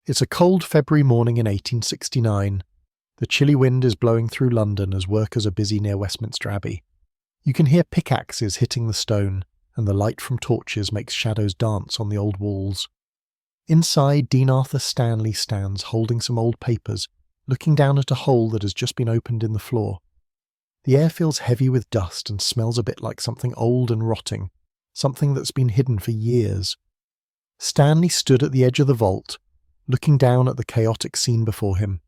It's a cold February morning in 1869. The chilly wind is blowing through London as workers are busy near Westminster Abbey. You can hear pickaxes hitting the stone, and the light from torches makes shadows dance on the old walls. Inside, Dean Arthur Stanley stands holding some old papers, looking down at a hole that has just been opened in the floor. The air feels heavy with dust and smells a bit like something old and rotting, something that's been hidden for years. Stanley stood at the edge of the vault, looking down at the chaotic scene before him.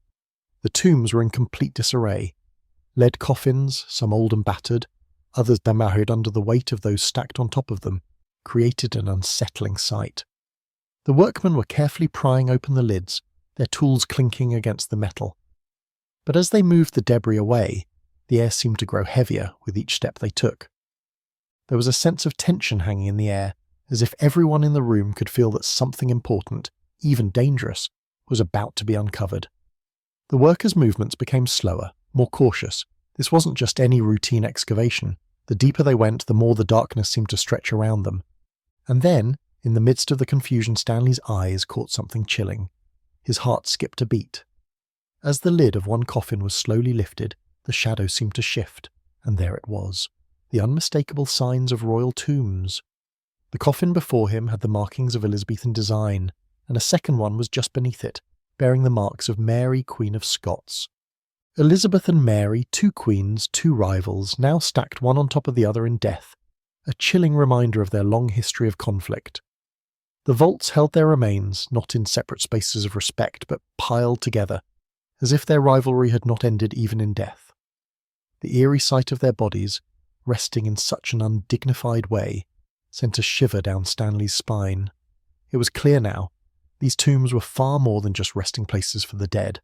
The tombs were in complete disarray. Lead coffins, some old and battered, others buried under the weight of those stacked on top of them, created an unsettling sight. The workmen were carefully prying open the lids, their tools clinking against the metal. But as they moved the debris away, the air seemed to grow heavier with each step they took. There was a sense of tension hanging in the air, as if everyone in the room could feel that something important, even dangerous, was about to be uncovered. The workers' movements became slower, more cautious. This wasn't just any routine excavation. The deeper they went, the more the darkness seemed to stretch around them. And then, in the midst of the confusion, Stanley's eyes caught something chilling. His heart skipped a beat. As the lid of one coffin was slowly lifted, the shadow seemed to shift, and there it was, the unmistakable signs of royal tombs. The coffin before him had the markings of Elizabethan design, and a second one was just beneath it, bearing the marks of Mary, Queen of Scots. Elizabeth and Mary, two queens, two rivals, now stacked one on top of the other in death, a chilling reminder of their long history of conflict. The vaults held their remains, not in separate spaces of respect, but piled together, as if their rivalry had not ended even in death. The eerie sight of their bodies, resting in such an undignified way, sent a shiver down Stanley's spine. It was clear now, these tombs were far more than just resting places for the dead.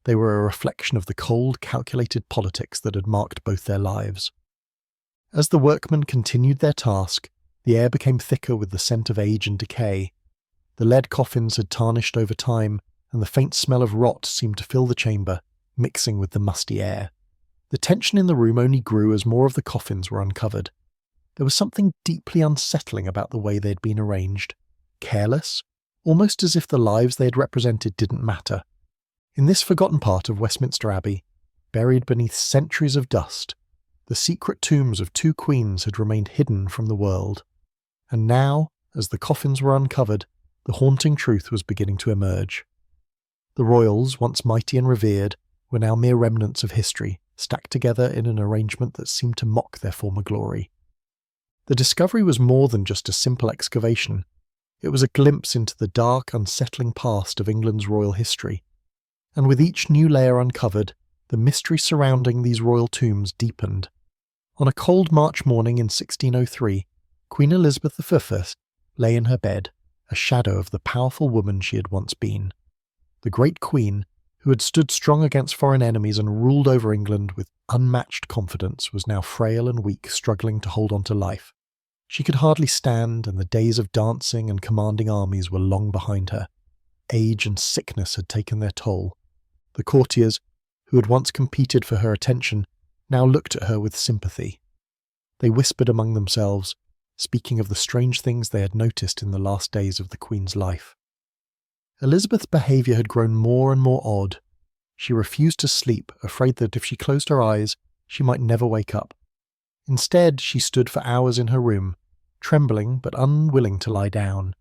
They were a reflection of the cold, calculated politics that had marked both their lives. As the workmen continued their task, the air became thicker with the scent of age and decay. The lead coffins had tarnished over time, and the faint smell of rot seemed to fill the chamber, mixing with the musty air. The tension in the room only grew as more of the coffins were uncovered. There was something deeply unsettling about the way they had been arranged. Careless, almost as if the lives they had represented didn't matter. In this forgotten part of Westminster Abbey, buried beneath centuries of dust, the secret tombs of two queens had remained hidden from the world. And now, as the coffins were uncovered, the haunting truth was beginning to emerge. The royals, once mighty and revered, were now mere remnants of history, stacked together in an arrangement that seemed to mock their former glory. The discovery was more than just a simple excavation. It was a glimpse into the dark, unsettling past of England's royal history. And with each new layer uncovered, the mystery surrounding these royal tombs deepened. On a cold March morning in 1603, Queen Elizabeth I lay in her bed, a shadow of the powerful woman she had once been. The great queen, who had stood strong against foreign enemies and ruled over England with unmatched confidence, was now frail and weak, struggling to hold on to life. She could hardly stand, and the days of dancing and commanding armies were long behind her. Age and sickness had taken their toll. The courtiers, who had once competed for her attention, now looked at her with sympathy. They whispered among themselves, speaking of the strange things they had noticed in the last days of the Queen's life. Elizabeth's behaviour had grown more and more odd. She refused to sleep, afraid that if she closed her eyes, she might never wake up. Instead, she stood for hours in her room, trembling but unwilling to lie down.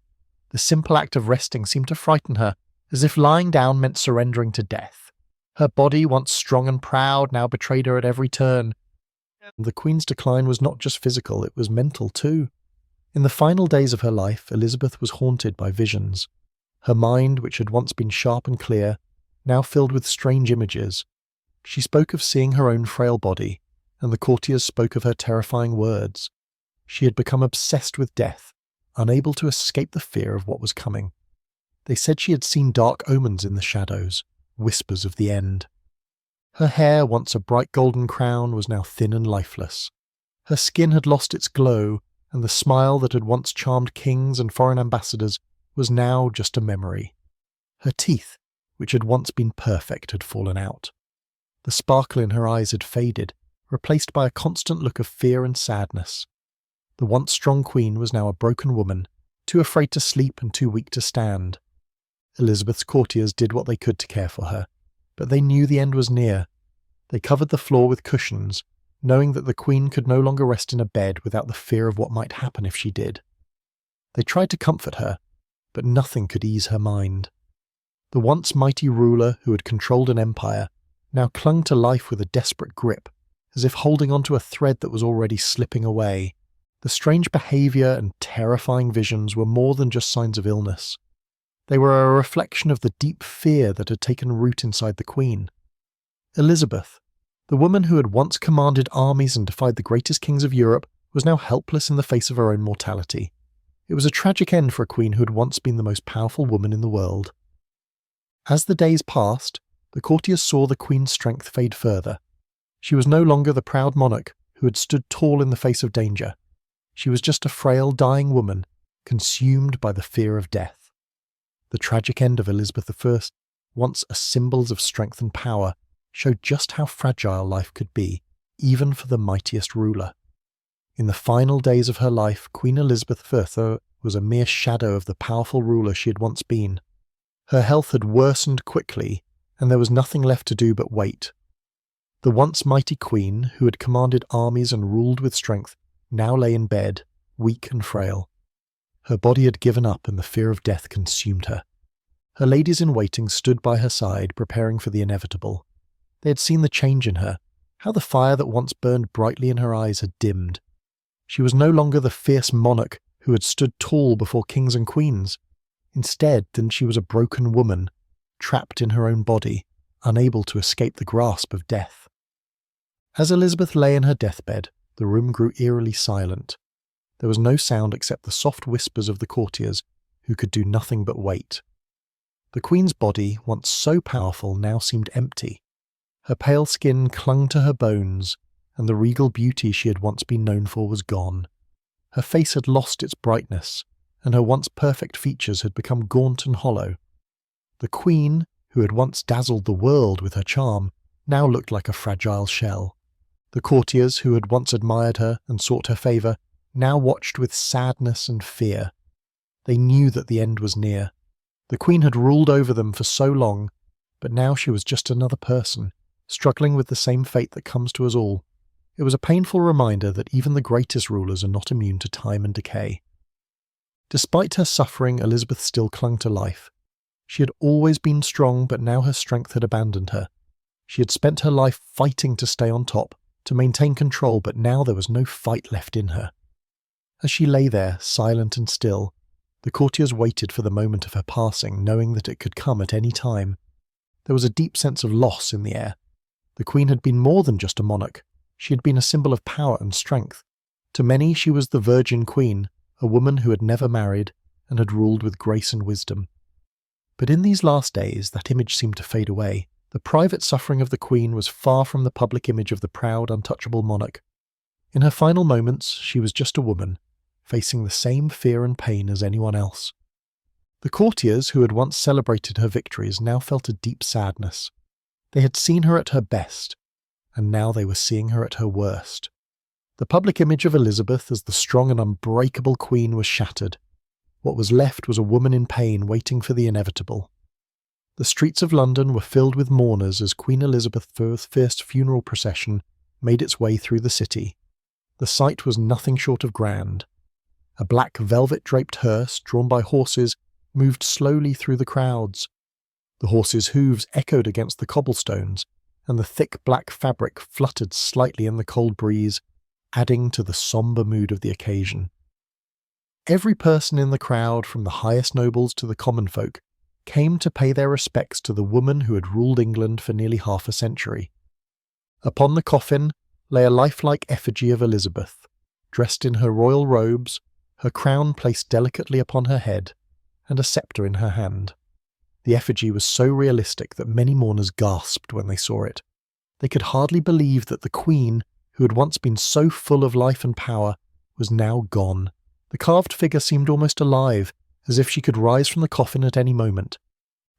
The simple act of resting seemed to frighten her, as if lying down meant surrendering to death. Her body, once strong and proud, now betrayed her at every turn. The Queen's decline was not just physical, it was mental too. In the final days of her life, Elizabeth was haunted by visions. Her mind, which had once been sharp and clear, now filled with strange images. She spoke of seeing her own frail body, and the courtiers spoke of her terrifying words. She had become obsessed with death, unable to escape the fear of what was coming. They said she had seen dark omens in the shadows, whispers of the end. Her hair, once a bright golden crown, was now thin and lifeless. Her skin had lost its glow, and the smile that had once charmed kings and foreign ambassadors was now just a memory. Her teeth, which had once been perfect, had fallen out. The sparkle in her eyes had faded, replaced by a constant look of fear and sadness. The once strong queen was now a broken woman, too afraid to sleep and too weak to stand. Elizabeth's courtiers did what they could to care for her, but they knew the end was near. They covered the floor with cushions, knowing that the Queen could no longer rest in a bed without the fear of what might happen if she did. They tried to comfort her, but nothing could ease her mind. The once mighty ruler who had controlled an empire now clung to life with a desperate grip, as if holding onto a thread that was already slipping away. The strange behaviour and terrifying visions were more than just signs of illness. They were a reflection of the deep fear that had taken root inside the Queen. Elizabeth, the woman who had once commanded armies and defied the greatest kings of Europe, was now helpless in the face of her own mortality. It was a tragic end for a queen who had once been the most powerful woman in the world. As the days passed, the courtiers saw the Queen's strength fade further. She was no longer the proud monarch who had stood tall in the face of danger. She was just a frail, dying woman, consumed by the fear of death. The tragic end of Elizabeth I, once a symbol of strength and power, showed just how fragile life could be, even for the mightiest ruler. In the final days of her life, Queen Elizabeth I was a mere shadow of the powerful ruler she had once been. Her health had worsened quickly, and there was nothing left to do but wait. The once mighty Queen, who had commanded armies and ruled with strength, now lay in bed, weak and frail. Her body had given up and the fear of death consumed her. Her ladies-in-waiting stood by her side, preparing for the inevitable. They had seen the change in her, how the fire that once burned brightly in her eyes had dimmed. She was no longer the fierce monarch who had stood tall before kings and queens. Instead, then she was a broken woman, trapped in her own body, unable to escape the grasp of death. As Elizabeth lay in her deathbed, the room grew eerily silent. There was no sound except the soft whispers of the courtiers, who could do nothing but wait. The Queen's body, once so powerful, now seemed empty. Her pale skin clung to her bones, and the regal beauty she had once been known for was gone. Her face had lost its brightness, and her once perfect features had become gaunt and hollow. The Queen, who had once dazzled the world with her charm, now looked like a fragile shell. The courtiers, who had once admired her and sought her favour, now watched with sadness and fear. They knew that the end was near. The Queen had ruled over them for so long, but now she was just another person, struggling with the same fate that comes to us all. It was a painful reminder that even the greatest rulers are not immune to time and decay. Despite her suffering, Elizabeth still clung to life. She had always been strong, but now her strength had abandoned her. She had spent her life fighting to stay on top, to maintain control, but now there was no fight left in her. As she lay there, silent and still, the courtiers waited for the moment of her passing, knowing that it could come at any time. There was a deep sense of loss in the air. The Queen had been more than just a monarch. She had been a symbol of power and strength. To many she was the Virgin Queen, a woman who had never married and had ruled with grace and wisdom. But in these last days that image seemed to fade away. The private suffering of the Queen was far from the public image of the proud, untouchable monarch. In her final moments, she was just a woman, facing the same fear and pain as anyone else. The courtiers who had once celebrated her victories now felt a deep sadness. They had seen her at her best, and now they were seeing her at her worst. The public image of Elizabeth as the strong and unbreakable Queen was shattered. What was left was a woman in pain waiting for the inevitable. The streets of London were filled with mourners as Queen Elizabeth I's first funeral procession made its way through the city. The sight was nothing short of grand. A black velvet-draped hearse, drawn by horses, moved slowly through the crowds. The horses' hooves echoed against the cobblestones, and the thick black fabric fluttered slightly in the cold breeze, adding to the sombre mood of the occasion. Every person in the crowd, from the highest nobles to the common folk, came to pay their respects to the woman who had ruled England for nearly half a century. Upon the coffin lay a lifelike effigy of Elizabeth, dressed in her royal robes, her crown placed delicately upon her head, and a sceptre in her hand. The effigy was so realistic that many mourners gasped when they saw it. They could hardly believe that the Queen, who had once been so full of life and power, was now gone. The carved figure seemed almost alive, as if she could rise from the coffin at any moment.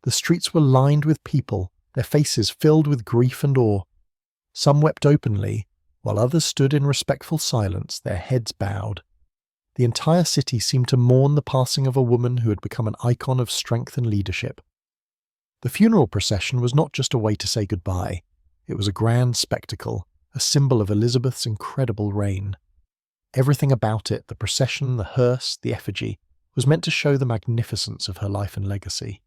The streets were lined with people, their faces filled with grief and awe. Some wept openly, while others stood in respectful silence, their heads bowed. The entire city seemed to mourn the passing of a woman who had become an icon of strength and leadership. The funeral procession was not just a way to say goodbye. It was a grand spectacle, a symbol of Elizabeth's incredible reign. Everything about it, the procession, the hearse, the effigy, was meant to show the magnificence of her life and legacy.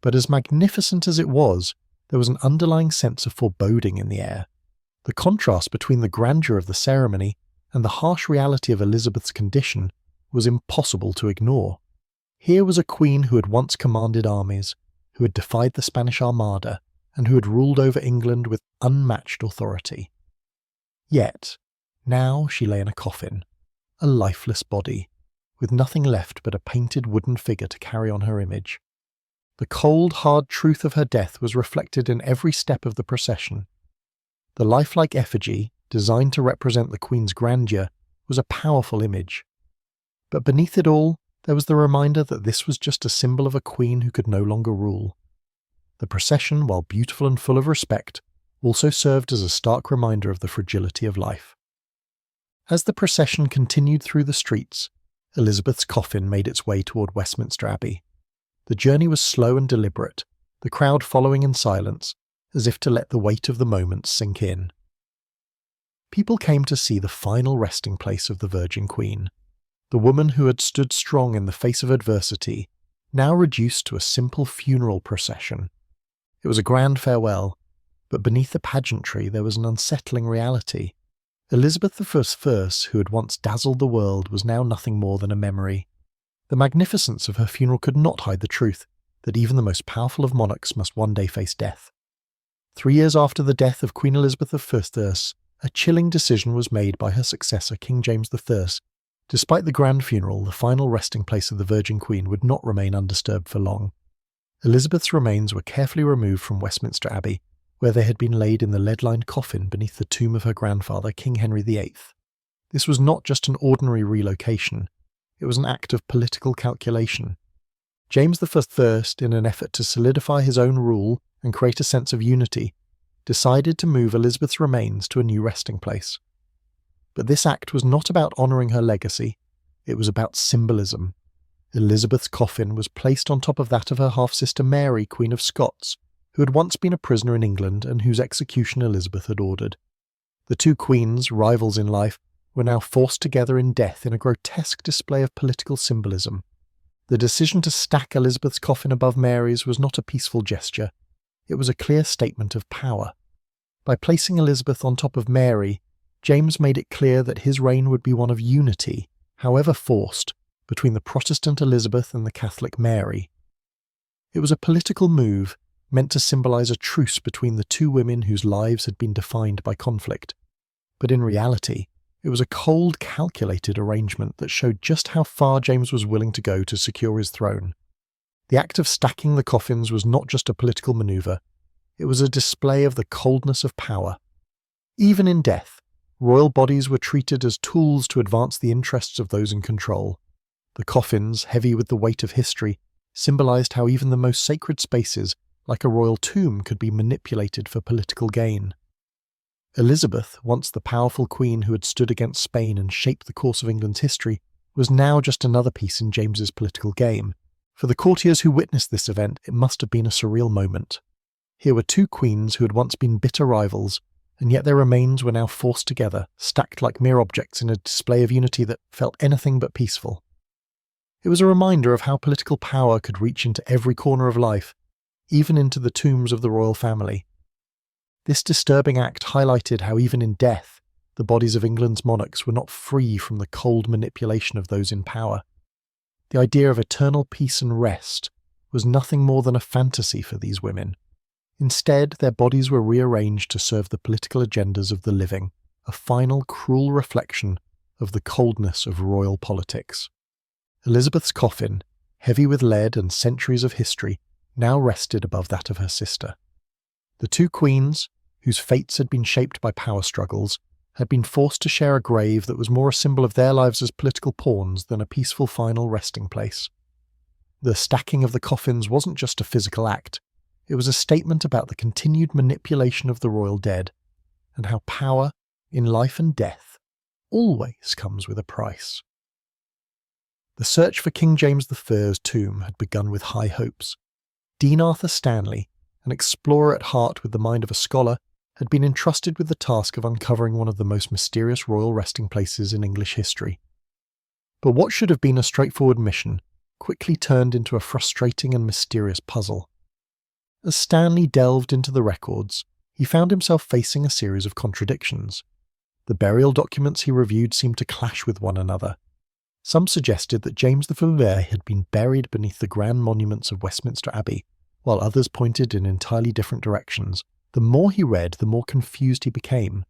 But as magnificent as it was, there was an underlying sense of foreboding in the air. The contrast between the grandeur of the ceremony and the harsh reality of Elizabeth's condition was impossible to ignore. Here was a queen who had once commanded armies, who had defied the Spanish Armada, and who had ruled over England with unmatched authority. Yet, now she lay in a coffin, a lifeless body, with nothing left but a painted wooden figure to carry on her image. The cold, hard truth of her death was reflected in every step of the procession. The lifelike effigy, designed to represent the Queen's grandeur, was a powerful image. But beneath it all, there was the reminder that this was just a symbol of a queen who could no longer rule. The procession, while beautiful and full of respect, also served as a stark reminder of the fragility of life. As the procession continued through the streets, Elizabeth's coffin made its way toward Westminster Abbey. The journey was slow and deliberate, the crowd following in silence, as if to let the weight of the moment sink in. People came to see the final resting place of the Virgin Queen, the woman who had stood strong in the face of adversity, now reduced to a simple funeral procession. It was a grand farewell, but beneath the pageantry there was an unsettling reality. Elizabeth I, who had once dazzled the world, was now nothing more than a memory. The magnificence of her funeral could not hide the truth that even the most powerful of monarchs must one day face death. 3 years after the death of Queen Elizabeth I, a chilling decision was made by her successor, King James I. Despite the grand funeral, the final resting place of the Virgin Queen would not remain undisturbed for long. Elizabeth's remains were carefully removed from Westminster Abbey, where they had been laid in the lead-lined coffin beneath the tomb of her grandfather, King Henry VIII. This was not just an ordinary relocation, it was an act of political calculation. James I, in an effort to solidify his own rule and create a sense of unity, decided to move Elizabeth's remains to a new resting place. But this act was not about honouring her legacy, it was about symbolism. Elizabeth's coffin was placed on top of that of her half-sister Mary, Queen of Scots, who had once been a prisoner in England and whose execution Elizabeth had ordered. The two queens, rivals in life, were now forced together in death in a grotesque display of political symbolism. The decision to stack Elizabeth's coffin above Mary's was not a peaceful gesture, it was a clear statement of power. By placing Elizabeth on top of Mary, James made it clear that his reign would be one of unity, however forced, between the Protestant Elizabeth and the Catholic Mary. It was a political move meant to symbolise a truce between the two women whose lives had been defined by conflict. But in reality, it was a cold, calculated arrangement that showed just how far James was willing to go to secure his throne. The act of stacking the coffins was not just a political manoeuvre, it was a display of the coldness of power. Even in death, royal bodies were treated as tools to advance the interests of those in control. The coffins, heavy with the weight of history, symbolised how even the most sacred spaces, like a royal tomb, could be manipulated for political gain. Elizabeth, once the powerful queen who had stood against Spain and shaped the course of England's history, was now just another piece in James's political game. For the courtiers who witnessed this event, it must have been a surreal moment. Here were two queens who had once been bitter rivals, and yet their remains were now forced together, stacked like mere objects in a display of unity that felt anything but peaceful. It was a reminder of how political power could reach into every corner of life, even into the tombs of the royal family. This disturbing act highlighted how even in death, the bodies of England's monarchs were not free from the cold manipulation of those in power. The idea of eternal peace and rest was nothing more than a fantasy for these women. Instead, their bodies were rearranged to serve the political agendas of the living, a final cruel reflection of the coldness of royal politics. Elizabeth's coffin, heavy with lead and centuries of history, now rested above that of her sister. The two queens, whose fates had been shaped by power struggles, had been forced to share a grave that was more a symbol of their lives as political pawns than a peaceful final resting place. The stacking of the coffins wasn't just a physical act, it was a statement about the continued manipulation of the royal dead, and how power, in life and death, always comes with a price. The search for King James I's tomb had begun with high hopes. Dean Arthur Stanley, an explorer at heart with the mind of a scholar, had been entrusted with the task of uncovering one of the most mysterious royal resting places in English history. But what should have been a straightforward mission quickly turned into a frustrating and mysterious puzzle. As Stanley delved into the records, he found himself facing a series of contradictions. The burial documents he reviewed seemed to clash with one another. Some suggested that James I had been buried beneath the grand monuments of Westminster Abbey, while others pointed in entirely different directions. The more he read, the more confused he became.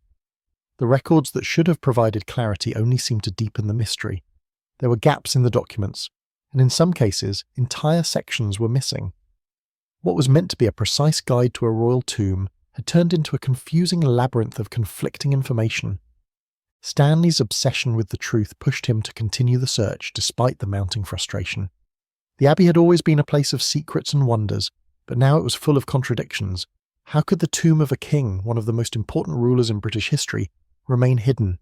The records that should have provided clarity only seemed to deepen the mystery. There were gaps in the documents, and in some cases, entire sections were missing. What was meant to be a precise guide to a royal tomb had turned into a confusing labyrinth of conflicting information. Stanley's obsession with the truth pushed him to continue the search despite the mounting frustration. The Abbey had always been a place of secrets and wonders, but now it was full of contradictions. How could the tomb of a king, one of the most important rulers in British history, remain hidden?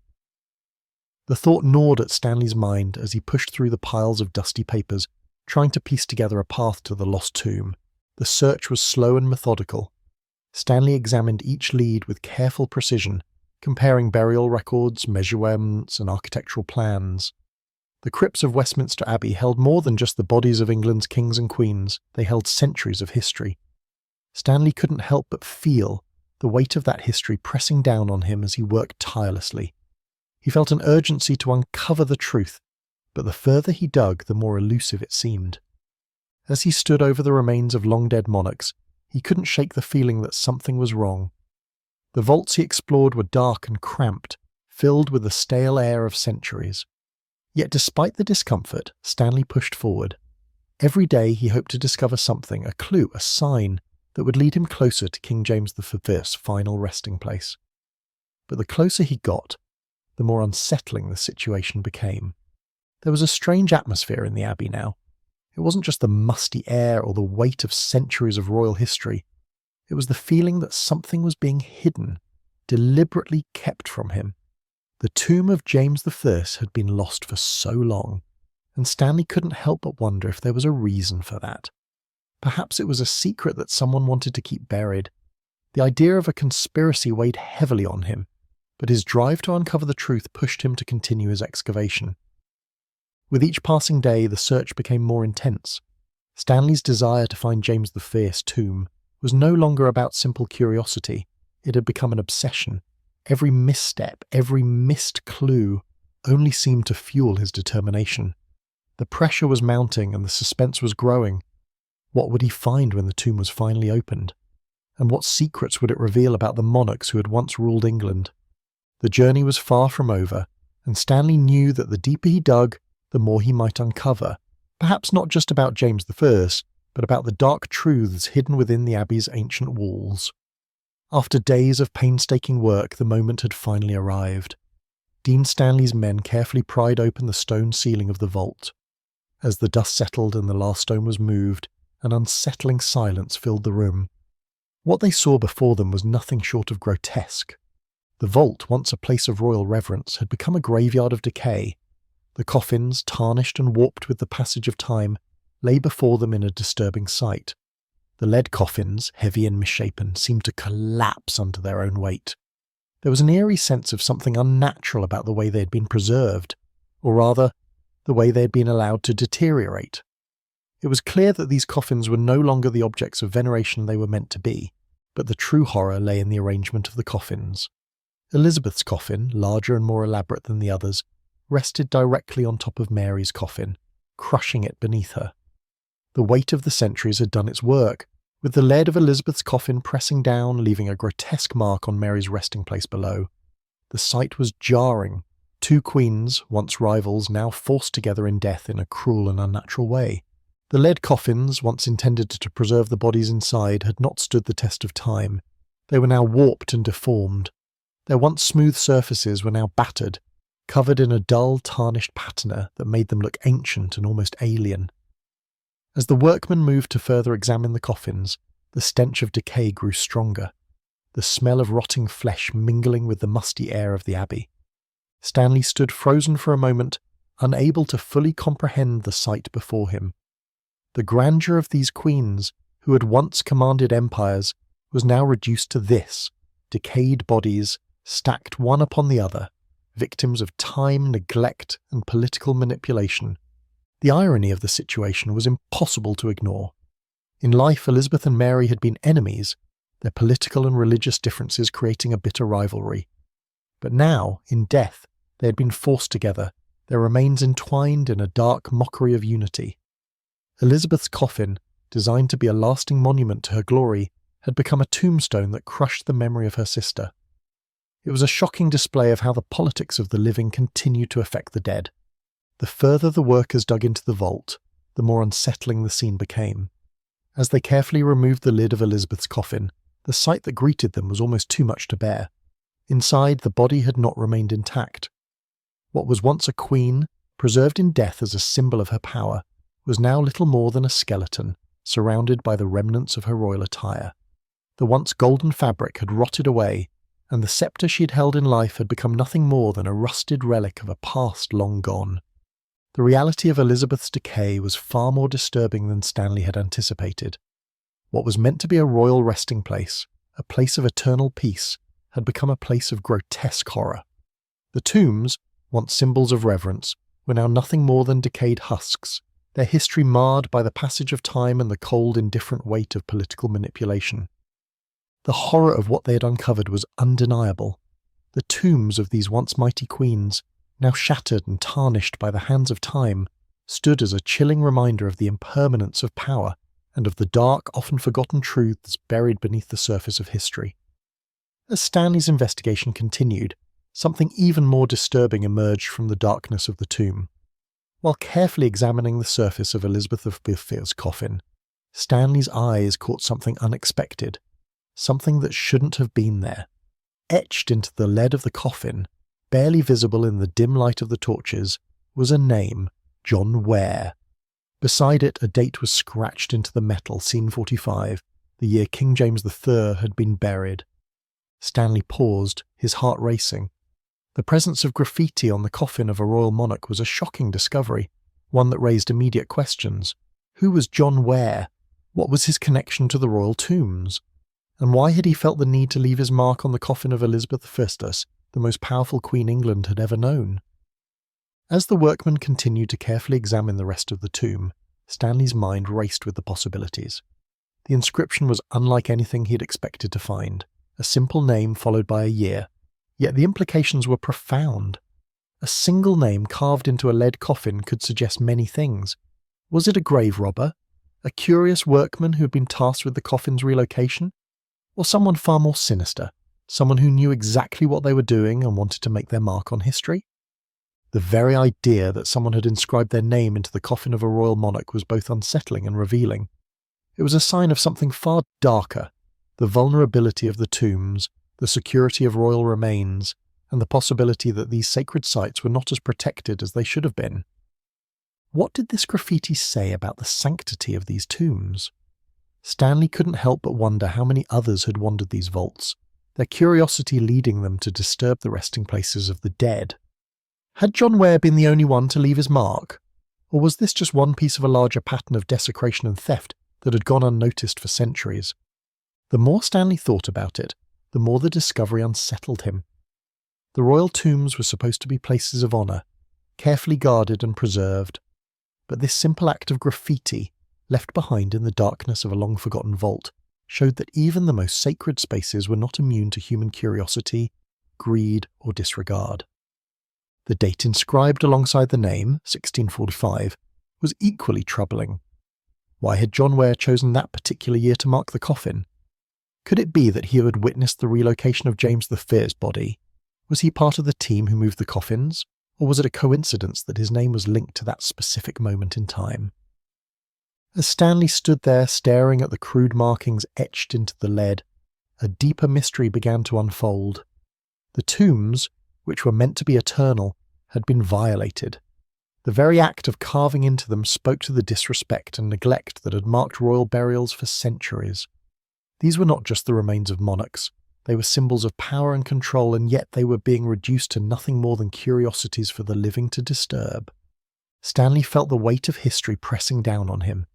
The thought gnawed at Stanley's mind as he pushed through the piles of dusty papers, trying to piece together a path to the lost tomb. The search was slow and methodical. Stanley examined each lead with careful precision, comparing burial records, measurements, and architectural plans. The crypts of Westminster Abbey held more than just the bodies of England's kings and queens, they held centuries of history. Stanley couldn't help but feel the weight of that history pressing down on him as he worked tirelessly. He felt an urgency to uncover the truth, but the further he dug, the more elusive it seemed. As he stood over the remains of long-dead monarchs, he couldn't shake the feeling that something was wrong. The vaults he explored were dark and cramped, filled with the stale air of centuries. Yet despite the discomfort, Stanley pushed forward. Every day he hoped to discover something, a clue, a sign, that would lead him closer to King James I's final resting place. But the closer he got, the more unsettling the situation became. There was a strange atmosphere in the Abbey now. It wasn't just the musty air or the weight of centuries of royal history. It was the feeling that something was being hidden, deliberately kept from him. The tomb of James I had been lost for so long, and Stanley couldn't help but wonder if there was a reason for that. Perhaps it was a secret that someone wanted to keep buried. The idea of a conspiracy weighed heavily on him, but his drive to uncover the truth pushed him to continue his excavation. With each passing day, the search became more intense. Stanley's desire to find James I's tomb was no longer about simple curiosity. It had become an obsession. Every misstep, every missed clue, only seemed to fuel his determination. The pressure was mounting and the suspense was growing. What would he find when the tomb was finally opened? And what secrets would it reveal about the monarchs who had once ruled England? The journey was far from over, and Stanley knew that the deeper he dug, the more he might uncover, perhaps not just about James I, but about the dark truths hidden within the Abbey's ancient walls. After days of painstaking work, the moment had finally arrived. Dean Stanley's men carefully pried open the stone ceiling of the vault. As the dust settled and the last stone was moved, an unsettling silence filled the room. What they saw before them was nothing short of grotesque. The vault, once a place of royal reverence, had become a graveyard of decay. The coffins, tarnished and warped with the passage of time, lay before them in a disturbing sight. The lead coffins, heavy and misshapen, seemed to collapse under their own weight. There was an eerie sense of something unnatural about the way they had been preserved, or rather, the way they had been allowed to deteriorate. It was clear that these coffins were no longer the objects of veneration they were meant to be, but the true horror lay in the arrangement of the coffins. Elizabeth's coffin, larger and more elaborate than the others, rested directly on top of Mary's coffin, crushing it beneath her. The weight of the centuries had done its work, with the lead of Elizabeth's coffin pressing down, leaving a grotesque mark on Mary's resting place below. The sight was jarring. Two queens, once rivals, now forced together in death in a cruel and unnatural way. The lead coffins, once intended to preserve the bodies inside, had not stood the test of time. They were now warped and deformed. Their once smooth surfaces were now battered, covered in a dull, tarnished patina that made them look ancient and almost alien. As the workmen moved to further examine the coffins, the stench of decay grew stronger, the smell of rotting flesh mingling with the musty air of the Abbey. Stanley stood frozen for a moment, unable to fully comprehend the sight before him. The grandeur of these queens, who had once commanded empires, was now reduced to this: decayed bodies, stacked one upon the other, victims of time, neglect, and political manipulation. The irony of the situation was impossible to ignore. In life, Elizabeth and Mary had been enemies, their political and religious differences creating a bitter rivalry. But now, in death, they had been forced together, their remains entwined in a dark mockery of unity. Elizabeth's coffin, designed to be a lasting monument to her glory, had become a tombstone that crushed the memory of her sister. It was a shocking display of how the politics of the living continued to affect the dead. The further the workers dug into the vault, the more unsettling the scene became. As they carefully removed the lid of Elizabeth's coffin, the sight that greeted them was almost too much to bear. Inside, the body had not remained intact. What was once a queen, preserved in death as a symbol of her power, was now little more than a skeleton, surrounded by the remnants of her royal attire. The once golden fabric had rotted away, and the sceptre she had held in life had become nothing more than a rusted relic of a past long gone. The reality of Elizabeth's decay was far more disturbing than Stanley had anticipated. What was meant to be a royal resting place, a place of eternal peace, had become a place of grotesque horror. The tombs, once symbols of reverence, were now nothing more than decayed husks, their history marred by the passage of time and the cold, indifferent weight of political manipulation. The horror of what they had uncovered was undeniable. The tombs of these once mighty queens, now shattered and tarnished by the hands of time, stood as a chilling reminder of the impermanence of power and of the dark, often forgotten truths buried beneath the surface of history. As Stanley's investigation continued, something even more disturbing emerged from the darkness of the tomb. While carefully examining the surface of Elizabeth of Biffield's coffin, Stanley's eyes caught something unexpected, something that shouldn't have been there. Etched into the lead of the coffin, barely visible in the dim light of the torches, was a name: John Ware. Beside it, a date was scratched into the metal, scene 45, the year King James III had been buried. Stanley paused, his heart racing. The presence of graffiti on the coffin of a royal monarch was a shocking discovery, one that raised immediate questions. Who was John Ware? What was his connection to the royal tombs? And why had he felt the need to leave his mark on the coffin of Elizabeth I, the most powerful queen England had ever known? As the workmen continued to carefully examine the rest of the tomb, Stanley's mind raced with the possibilities. The inscription was unlike anything he had expected to find, a simple name followed by a year, yet the implications were profound. A single name carved into a lead coffin could suggest many things. Was it a grave robber? A curious workman who had been tasked with the coffin's relocation? Or someone far more sinister, someone who knew exactly what they were doing and wanted to make their mark on history? The very idea that someone had inscribed their name into the coffin of a royal monarch was both unsettling and revealing. It was a sign of something far darker: the vulnerability of the tombs, the security of royal remains, and the possibility that these sacred sites were not as protected as they should have been. What did this graffiti say about the sanctity of these tombs? Stanley couldn't help but wonder how many others had wandered these vaults, their curiosity leading them to disturb the resting places of the dead. Had John Ware been the only one to leave his mark? Or was this just one piece of a larger pattern of desecration and theft that had gone unnoticed for centuries? The more Stanley thought about it, the more the discovery unsettled him. The royal tombs were supposed to be places of honour, carefully guarded and preserved, but this simple act of graffiti, left behind in the darkness of a long-forgotten vault, showed that even the most sacred spaces were not immune to human curiosity, greed, or disregard. The date inscribed alongside the name, 1645, was equally troubling. Why had John Ware chosen that particular year to mark the coffin? Could it be that he had witnessed the relocation of James V's body? Was he part of the team who moved the coffins? Or was it a coincidence that his name was linked to that specific moment in time? As Stanley stood there staring at the crude markings etched into the lead, a deeper mystery began to unfold. The tombs, which were meant to be eternal, had been violated. The very act of carving into them spoke to the disrespect and neglect that had marked royal burials for centuries. These were not just the remains of monarchs. They were symbols of power and control, and yet they were being reduced to nothing more than curiosities for the living to disturb. Stanley felt the weight of history pressing down on him.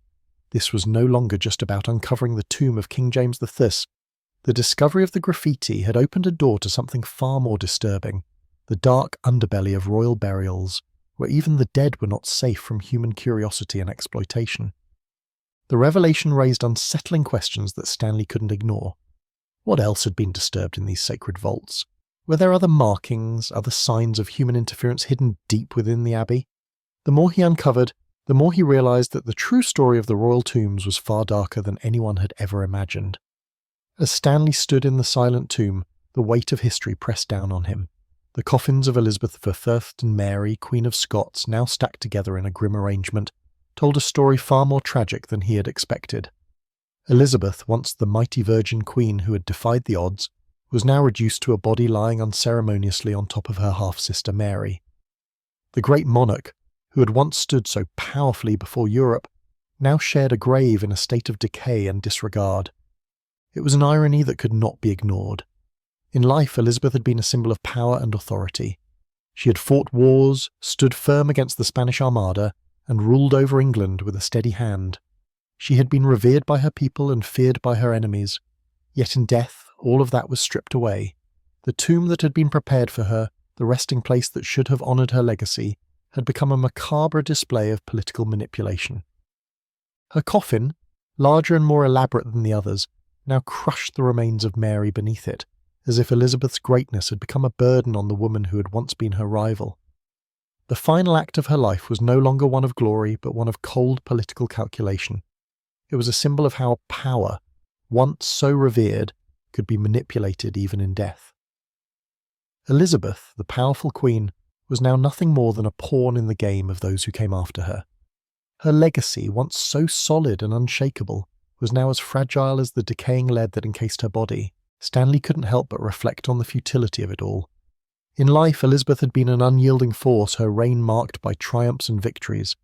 This was no longer just about uncovering the tomb of King James I. The discovery of the graffiti had opened a door to something far more disturbing, the dark underbelly of royal burials, where even the dead were not safe from human curiosity and exploitation. The revelation raised unsettling questions that Stanley couldn't ignore. What else had been disturbed in these sacred vaults? Were there other markings, other signs of human interference hidden deep within the abbey? The more he uncovered, the more he realized that the true story of the royal tombs was far darker than anyone had ever imagined. As Stanley stood in the silent tomb, the weight of history pressed down on him. The coffins of Elizabeth I and Mary, Queen of Scots, now stacked together in a grim arrangement, told a story far more tragic than he had expected. Elizabeth, once the mighty Virgin Queen who had defied the odds, was now reduced to a body lying unceremoniously on top of her half-sister Mary. The great monarch, who had once stood so powerfully before Europe, now shared a grave in a state of decay and disregard. It was an irony that could not be ignored. In life, Elizabeth had been a symbol of power and authority. She had fought wars, stood firm against the Spanish Armada, and ruled over England with a steady hand. She had been revered by her people and feared by her enemies. Yet in death, all of that was stripped away. The tomb that had been prepared for her, the resting place that should have honoured her legacy, had become a macabre display of political manipulation. Her coffin, larger and more elaborate than the others, now crushed the remains of Mary beneath it, as if Elizabeth's greatness had become a burden on the woman who had once been her rival. The final act of her life was no longer one of glory, but one of cold political calculation. It was a symbol of how power, once so revered, could be manipulated even in death. Elizabeth, the powerful queen, was now nothing more than a pawn in the game of those who came after her. Her legacy, once so solid and unshakable, was now as fragile as the decaying lead that encased her body. Stanley couldn't help but reflect on the futility of it all. In life, Elizabeth had been an unyielding force, her reign marked by triumphs and victories.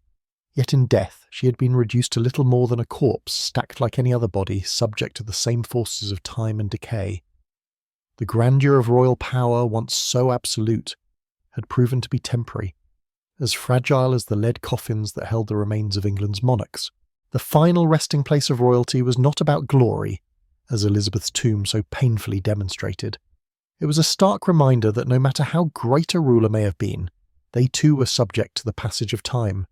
Yet in death, she had been reduced to little more than a corpse, stacked like any other body, subject to the same forces of time and decay. The grandeur of royal power, once so absolute, had proven to be temporary, as fragile as the lead coffins that held the remains of England's monarchs. The final resting place of royalty was not about glory, as Elizabeth's tomb so painfully demonstrated. It was a stark reminder that no matter how great a ruler may have been, they too were subject to the passage of time.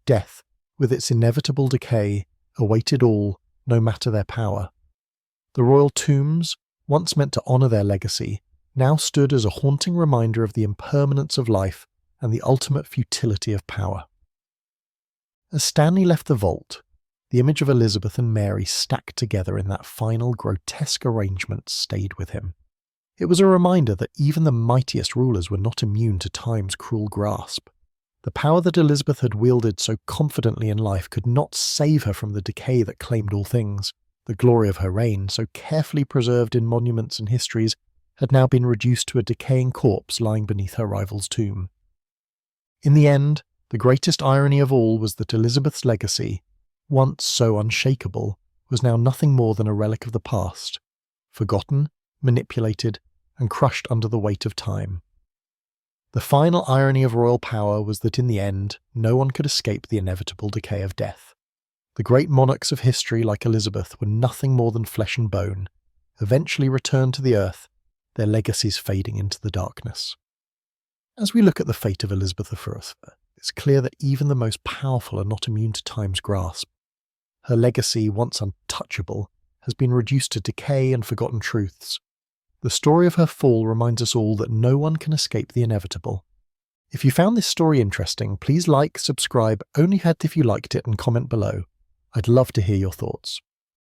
Death, with its inevitable decay, awaited all, no matter their power. The royal tombs, once meant to honour their legacy, now stood as a haunting reminder of the impermanence of life and the ultimate futility of power. As Stanley left the vault, the image of Elizabeth and Mary stacked together in that final grotesque arrangement stayed with him. It was a reminder that even the mightiest rulers were not immune to time's cruel grasp. The power that Elizabeth had wielded so confidently in life could not save her from the decay that claimed all things. The glory of her reign, so carefully preserved in monuments and histories, had now been reduced to a decaying corpse lying beneath her rival's tomb. In the end, the greatest irony of all was that Elizabeth's legacy, once so unshakable, was now nothing more than a relic of the past, forgotten, manipulated, and crushed under the weight of time. The final irony of royal power was that in the end, no one could escape the inevitable decay of death. The great monarchs of history, like Elizabeth, were nothing more than flesh and bone, eventually returned to the earth, their legacies fading into the darkness. As we look at the fate of Elizabeth I, it's clear that even the most powerful are not immune to time's grasp. Her legacy, once untouchable, has been reduced to decay and forgotten truths. The story of her fall reminds us all that no one can escape the inevitable. If you found this story interesting, please like, subscribe, only hit if you liked it, and comment below. I'd love to hear your thoughts.